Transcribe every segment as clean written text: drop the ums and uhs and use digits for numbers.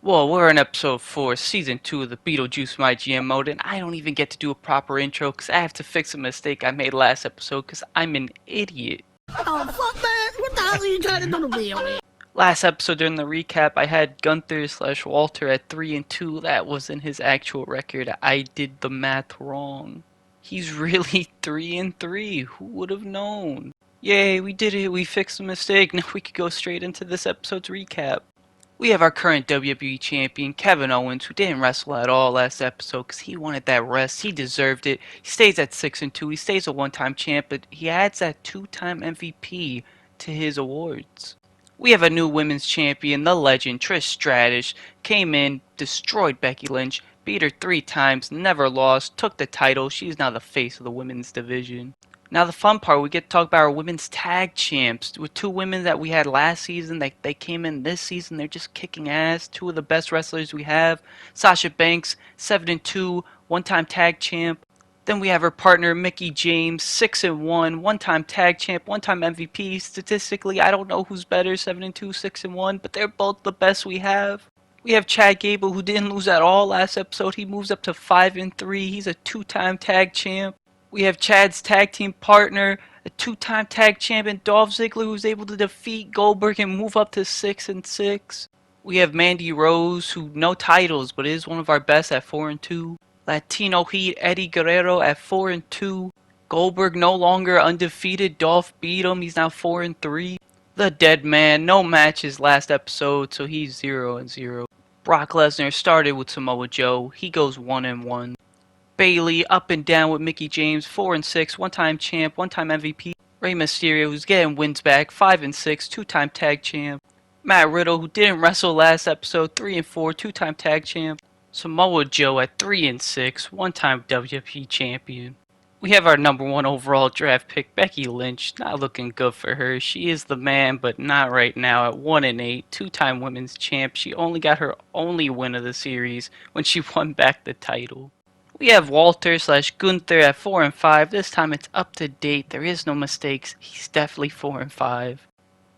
Well, we're in episode 4, season 2 of the Beetlejuice GM mode, and I don't even get to do a proper intro because I have to fix a mistake I made last episode because I'm an idiot. Oh, fuck that! What the hell are you trying to do to me on it? Last episode during the recap, I had Gunther/Walter at 3 and 2. That wasn't his actual record. I did the math wrong. He's really 3 and 3. Who would have known? Yay, we did it. We fixed the mistake. Now we could go straight into this episode's recap. We have our current WWE champion, Kevin Owens, who didn't wrestle at all last episode because he wanted that rest. He deserved it. He stays at 6 and 2. He stays a one-time champ, but he adds that two-time MVP to his awards. We have a new women's champion, the legend, Trish Stratus, came in, destroyed Becky Lynch, beat her 3 times, never lost, took the title. She's now the face of the women's division. Now the fun part, we get to talk about our women's tag champs. With 2 women that we had last season, they came in this season, they're just kicking ass. 2 of the best wrestlers we have. Sasha Banks, 7 and 2, one-time tag champ. Then we have her partner, Mickie James, 6 and 1, one-time tag champ, one-time MVP. Statistically, I don't know who's better, 7 and 2, 6 and 1, but they're both the best we have. We have Chad Gable, who didn't lose at all last episode. He moves up to 5 and 3. He's a 2-time tag champ. We have Chad's tag team partner, a 2-time tag champion, Dolph Ziggler, who's able to defeat Goldberg and move up to 6 and 6. We have Mandy Rose, who no titles, but is one of our best at 4 and 2. Latino Heat, Eddie Guerrero at 4 and 2. Goldberg no longer undefeated. Dolph beat him. He's now 4 and 3. The Dead Man, no matches last episode, so he's 0 and 0. Brock Lesnar started with Samoa Joe. He goes 1 and 1. Bayley up and down with Mickie James, 4 and 6, one-time champ, one-time MVP. Rey Mysterio, who's getting wins back, 5 and 6, two-time tag champ. Matt Riddle, who didn't wrestle last episode, 3 and 4, two-time tag champ. Samoa Joe at 3 and 6, one-time WWE champion. We have our number 1 overall draft pick, Becky Lynch. Not looking good for her. She is the man, but not right now. At 1 and 8, two-time women's champ. She only got her only win of the series when she won back the title. We have Walter/Gunther at 4 and 5. This time it's up to date. There is no mistakes. He's definitely 4 and 5.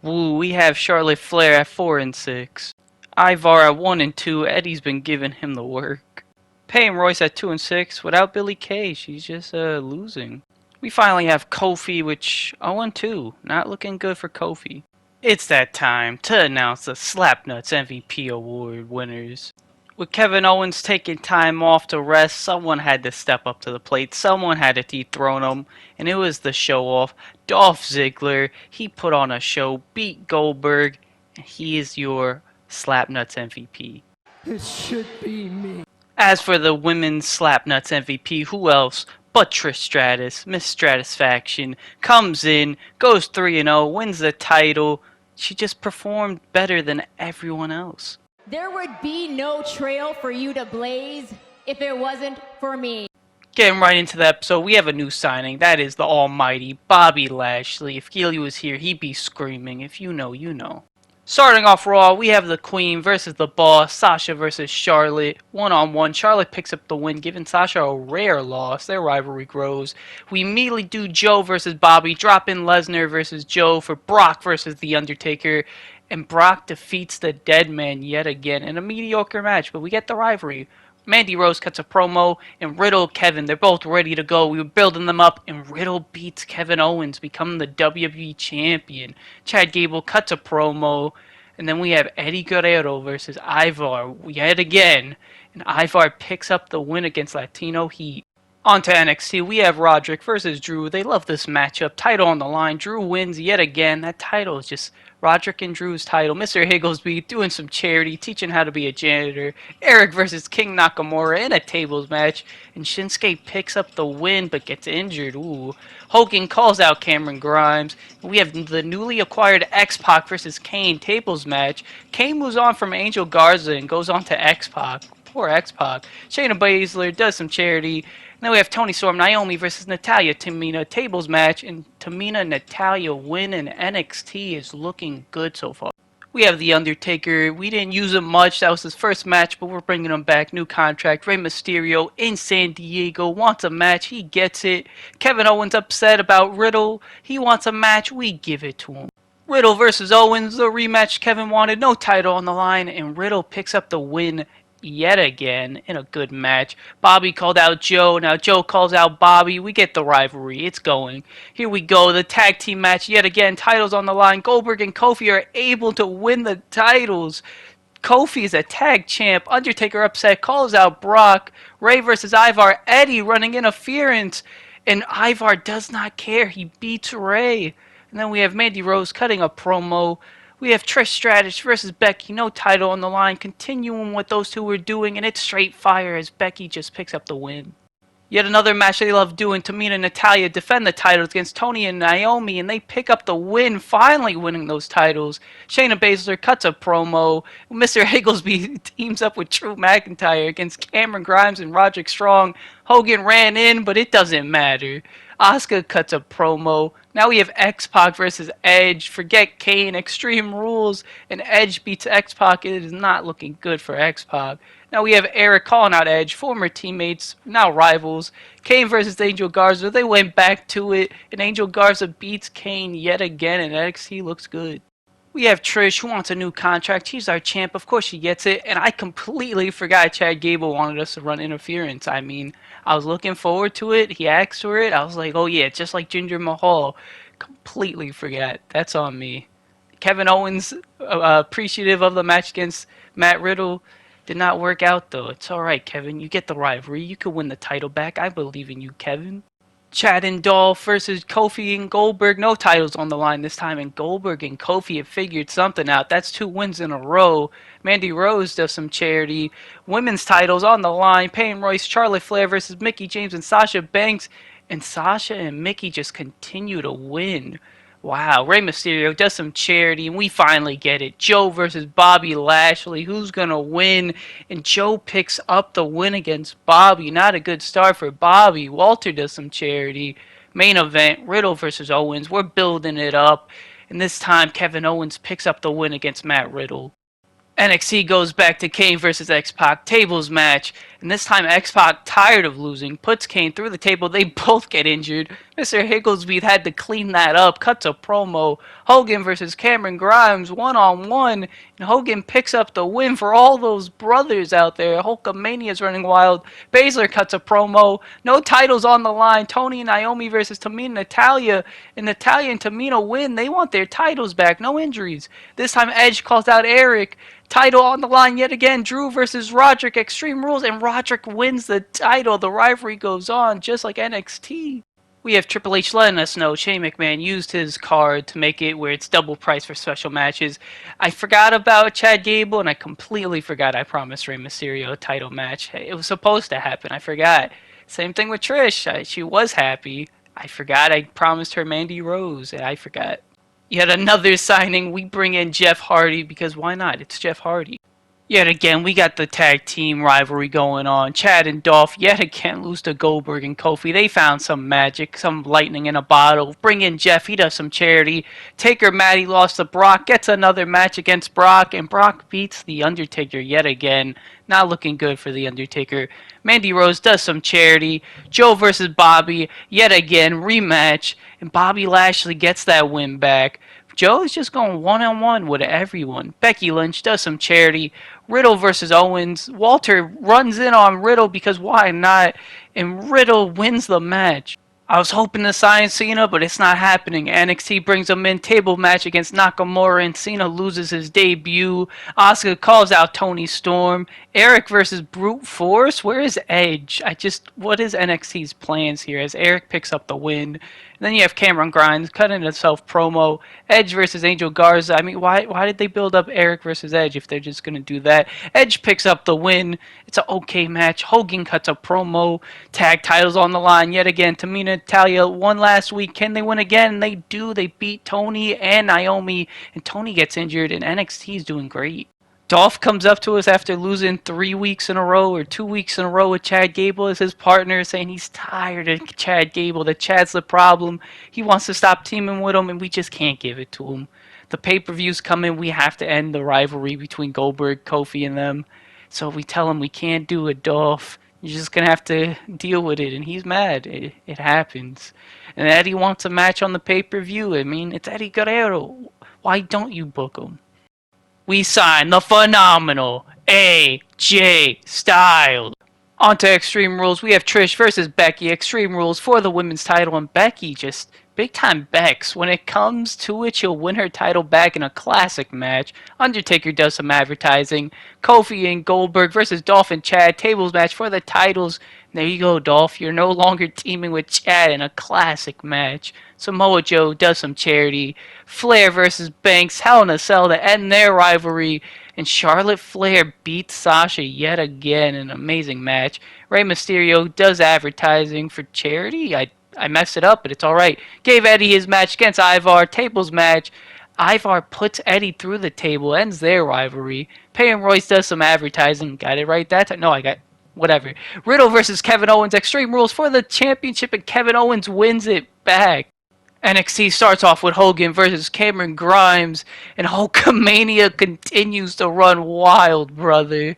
Woo, we have Charlotte Flair at 4 and 6. Ivar at 1 and 2. Eddie's been giving him the work. Peyton Royce at 2 and 6. Without Billie Kay, she's just losing. We finally have Kofi, which 0 and 2. Not looking good for Kofi. It's that time to announce the Slapnuts MVP Award winners. With Kevin Owens taking time off to rest, someone had to step up to the plate. Someone had to dethrone him, and it was the show-off. Dolph Ziggler, he put on a show, beat Goldberg, and he is your Slapnuts MVP. It should be me. As for the women's Slapnuts MVP, who else but Trish Stratus? Miss Stratusfaction comes in, goes 3 and 0, wins the title. She just performed better than everyone else. There would be no trail for you to blaze if it wasn't for me. Getting right into the episode, we have a new signing. That is the almighty Bobby Lashley. If Keely was here, he'd be screaming. If you know, you know. Starting off Raw, we have the Queen versus the Boss, Sasha versus Charlotte. One-on-one, Charlotte picks up the win, giving Sasha a rare loss. Their rivalry grows. We immediately do Joe versus Bobby, drop in Lesnar versus Joe for Brock versus The Undertaker. And Brock defeats the Dead Man yet again in a mediocre match, but we get the rivalry. Mandy Rose cuts a promo, and Riddle, Kevin, they're both ready to go. We were building them up, and Riddle beats Kevin Owens, becoming the WWE Champion. Chad Gable cuts a promo, and then we have Eddie Guerrero versus Ivar yet again, and Ivar picks up the win against Latino Heat. On to NXT, we have Roderick versus Drew. They love this matchup. Title on the line. Drew wins yet again. That title is just Roderick and Drew's title. Mr. Higglesby doing some charity, teaching how to be a janitor. Eric versus King Nakamura in a tables match. And Shinsuke picks up the win but gets injured. Ooh. Hogan calls out Cameron Grimes. We have the newly acquired X-Pac versus Kane tables match. Kane moves on from Angel Garza and goes on to X-Pac. Poor X-Pac. Shayna Baszler does some charity. Then we have Toni Storm, Naomi versus Natalya, Tamina tables match, and Tamina and Natalya win, and NXT is looking good so far. We have The Undertaker. We didn't use him much. That was his first match, but we're bringing him back. New contract. Rey Mysterio in San Diego wants a match. He gets it. Kevin Owens upset about Riddle. He wants a match. We give it to him. Riddle versus Owens, the rematch Kevin wanted, no title on the line, and Riddle picks up the win yet again in a good match. Bobby called out Joe, now Joe calls out Bobby. We get the rivalry, it's going. Here we go, the tag team match yet again, titles on the line. Goldberg and Kofi are able to win the titles. Kofi is a tag champ. Undertaker upset, calls out Brock. Ray versus Ivar. Eddie running interference. And Ivar does not care. He beats Ray. And then we have Mandy Rose cutting a promo. We have Trish Stratus versus Becky. No title on the line. Continuing what those two were doing. And it's straight fire as Becky just picks up the win. Yet another match they love doing. Tamina and Natalia defend the titles against Tony and Naomi, and they pick up the win, finally winning those titles. Shayna Baszler cuts a promo. Mr. Higglesby teams up with Drew McIntyre against Cameron Grimes and Roderick Strong. Hogan ran in, but it doesn't matter. Asuka cuts a promo. Now we have X-Pac versus Edge. Forget Kane, Extreme Rules, and Edge beats X-Pac. It is not looking good for X-Pac. Now we have Eric calling out Edge, former teammates, now rivals. Kane versus Angel Garza. They went back to it, and Angel Garza beats Kane yet again, and NXT looks good. We have Trish, who wants a new contract. She's our champ. Of course she gets it. And I completely forgot Chad Gable wanted us to run interference. I mean, I was looking forward to it. He asked for it. I was like, oh yeah, just like Jinder Mahal. Completely forgot. That's on me. Kevin Owens, appreciative of the match against Matt Riddle. Did not work out though. It's alright, Kevin. You get the rivalry. You could win the title back. I believe in you, Kevin. Chad and Dolph versus Kofi and Goldberg. No titles on the line this time, and Goldberg and Kofi have figured something out. That's 2 wins in a row. Mandy Rose does some charity. Women's titles on the line. Peyton Royce, Charlotte Flair versus Mickie James and Sasha Banks. And Sasha and Mickie just continue to win. Wow, Rey Mysterio does some charity, and we finally get it. Joe versus Bobby Lashley. Who's going to win? And Joe picks up the win against Bobby. Not a good start for Bobby. Walter does some charity. Main event, Riddle versus Owens. We're building it up. And this time, Kevin Owens picks up the win against Matt Riddle. NXT goes back to Kane versus X-Pac tables match, and this time X-Pac, tired of losing, puts Kane through the table. They both get injured. Mr. Higglesby had to clean that up, cuts a promo. Hogan versus Cameron Grimes, one-on-one, and Hogan picks up the win for all those brothers out there. Hulkamania's running wild. Baszler cuts a promo. No titles on the line. Tony and Naomi versus Tamina and Natalia, and Natalia and Tamina win. They want their titles back. No injuries. This time Edge calls out Eric. Title on the line yet again. Drew versus Roderick. Extreme Rules, and Roderick wins the title. The rivalry goes on just like NXT. We have Triple H letting us know Shane McMahon used his card to make it where it's double price for special matches. I forgot about Chad Gable, and I completely forgot I promised Rey Mysterio a title match. It was supposed to happen. I forgot. Same thing with Trish. She was happy. I forgot I promised her Mandy Rose, and I forgot. Yet another signing, we bring in Jeff Hardy because why not? It's Jeff Hardy. Yet again, we got the tag team rivalry going on. Chad and Dolph yet again lose to Goldberg and Kofi. They found some magic, some lightning in a bottle. Bring in Jeff, he does some charity. Taker Matty lost to Brock, gets another match against Brock, and Brock beats The Undertaker yet again. Not looking good for The Undertaker. Mandy Rose does some charity. Joe versus Bobby, yet again, rematch. And Bobby Lashley gets that win back. Joe is just going one-on-one with everyone. Becky Lynch does some charity. Riddle versus Owens. Walter runs in on Riddle because why not? And Riddle wins the match. I was hoping to sign Cena, but it's not happening. NXT brings him in table match against Nakamura, and Cena loses his debut. Asuka calls out Toni Storm. Eric versus Brute Force? Where is Edge? What is NXT's plans here as Eric picks up the win? And then you have Cameron Grimes cutting a self-promo. Edge versus Angel Garza. I mean, why did they build up Eric versus Edge if they're just going to do that? Edge picks up the win. It's an okay match. Hogan cuts a promo. Tag titles on the line yet again. Tamina and Natalia won last week. Can they win again? And they do. They beat Tony and Naomi. And Tony gets injured, and NXT is doing great. Dolph comes up to us after losing 3 weeks in a row or 2 weeks in a row with Chad Gable as his partner, saying he's tired of Chad Gable, that Chad's the problem. He wants to stop teaming with him, and we just can't give it to him. The pay-per-views come in. We have to end the rivalry between Goldberg, Kofi, and them. So we tell him we can't do it, Dolph. You're just going to have to deal with it, and he's mad. It happens. And Eddie wants a match on the pay-per-view. I mean, it's Eddie Guerrero. Why don't you book him? We signed the phenomenal AJ Styles. On to Extreme Rules. We have Trish versus Becky. Extreme Rules for the women's title, and Becky just big time Bex. When it comes to it, she'll win her title back in a classic match. Undertaker does some advertising. Kofi and Goldberg versus Dolph and Chad. Tables match for the titles. There you go, Dolph. You're no longer teaming with Chad in a classic match. Samoa Joe does some charity. Flair versus Banks. Hell in a Cell to end their rivalry. And Charlotte Flair beats Sasha yet again in an amazing match. Rey Mysterio does advertising for charity. I messed it up, but it's alright. Gave Eddie his match against Ivar. Tables match. Ivar puts Eddie through the table, ends their rivalry. Peyton Royce does some advertising. Got it right that time? No, I got whatever. Riddle versus Kevin Owens. Extreme Rules for the championship, and Kevin Owens wins it back. NXT starts off with Hogan versus Cameron Grimes, and Hulkamania continues to run wild, brother.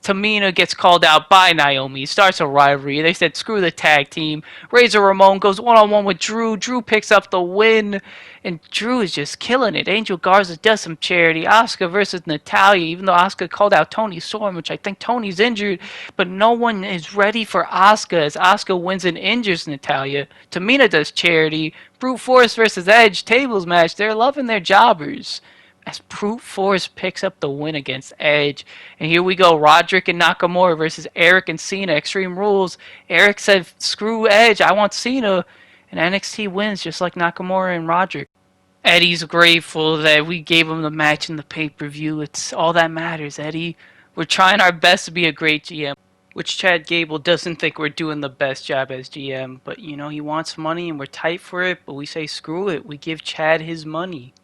Tamina gets called out by Naomi, starts a rivalry. They said screw the tag team. Razor Ramon goes one-on-one with Drew. Drew picks up the win, and Drew is just killing it. Angel Garza does some charity. Asuka versus Natalya, even though Asuka called out Toni Storm, which I think Tony's injured, but no one is ready for Asuka as Asuka wins and injures Natalya. Tamina does charity. Brute Force versus Edge, tables match. They're loving their jobbers as Brute Force picks up the win against Edge. And here we go, Roderick and Nakamura versus Eric and Cena. Extreme Rules. Eric said, screw Edge, I want Cena. And NXT wins just like Nakamura and Roderick. Eddie's grateful that we gave him the match in the pay-per-view. It's all that matters, Eddie. We're trying our best to be a great GM. Which Chad Gable doesn't think we're doing the best job as GM. But, you know, he wants money and we're tight for it. But we say, screw it. We give Chad his money.